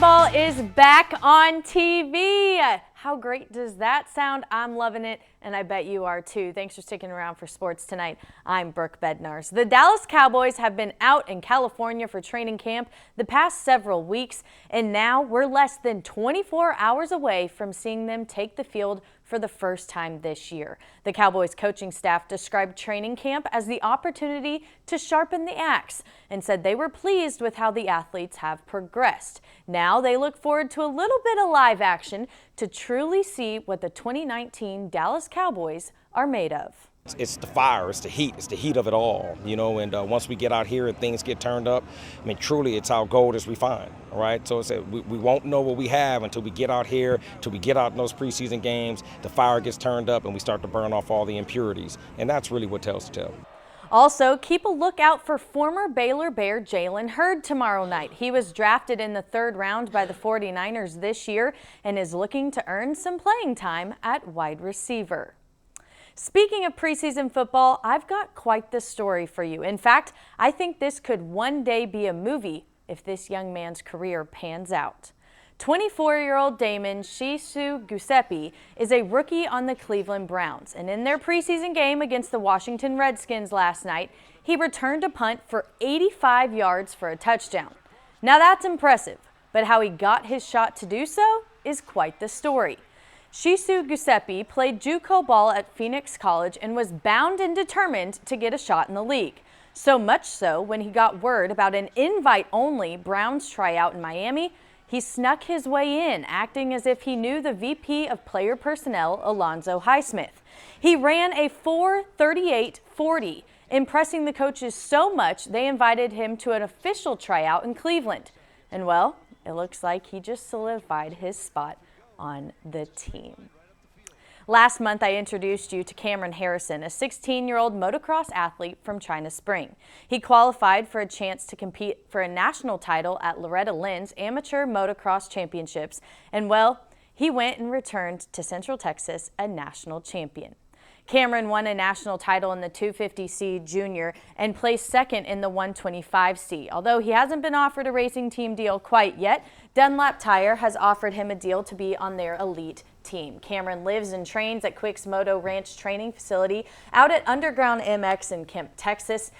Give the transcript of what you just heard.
football is back on TV. How great does that sound? I'm loving it, and I bet you are too. Thanks for sticking around for sports tonight. I'm Brooke Bednarz. The Dallas Cowboys have been out in California for training camp the past several weeks, and now we're less than 24 hours away from seeing them take the field for the first time this year. The Cowboys coaching staff described training camp as the opportunity to sharpen the axe and said they were pleased with how the athletes have progressed. Now they look forward to a little bit of live action to truly see what the 2019 Dallas Cowboys are made of. It's the fire, it's the heat of it all, you know, and once we get out here and things get turned up, I mean, truly it's how gold is refined, all right? So we won't know what we have until we get out here, until we get out in those preseason games, the fire gets turned up and we start to burn off all the impurities, and that's really what tells the tale. Also, keep a lookout for former Baylor Bear Jalen Hurd tomorrow night. He was drafted in the 3rd round by the 49ers this year and is looking to earn some playing time at wide receiver. Speaking of preseason football, I've got quite the story for you. In fact, I think this could one day be a movie if this young man's career pans out. 24-year-old Damon Shisu Giuseppe is a rookie on the Cleveland Browns, and in their preseason game against the Washington Redskins last night, he returned a punt for 85 yards for a touchdown. Now that's impressive, but how he got his shot to do so is quite the story. Shisu Giuseppe played JUCO ball at Phoenix College and was bound and determined to get a shot in the league. So much so, when he got word about an invite-only Browns tryout in Miami, he snuck his way in, acting as if he knew the VP of Player Personnel, Alonzo Highsmith. He ran a 4.38.40, impressing the coaches so much they invited him to an official tryout in Cleveland. And well, it looks like he just solidified his spot on the team. Last month, I introduced you to Cameron Harrison, a 16-year-old motocross athlete from China Spring. He qualified for a chance to compete for a national title at Loretta Lynn's Amateur Motocross Championships, and well, he went and returned to Central Texas a national champion. Cameron won a national title in the 250C Junior and placed second in the 125C. Although he hasn't been offered a racing team deal quite yet, Dunlap Tire has offered him a deal to be on their elite team. Cameron lives and trains at Quick's Moto Ranch training facility out at Underground MX in Kemp, Texas.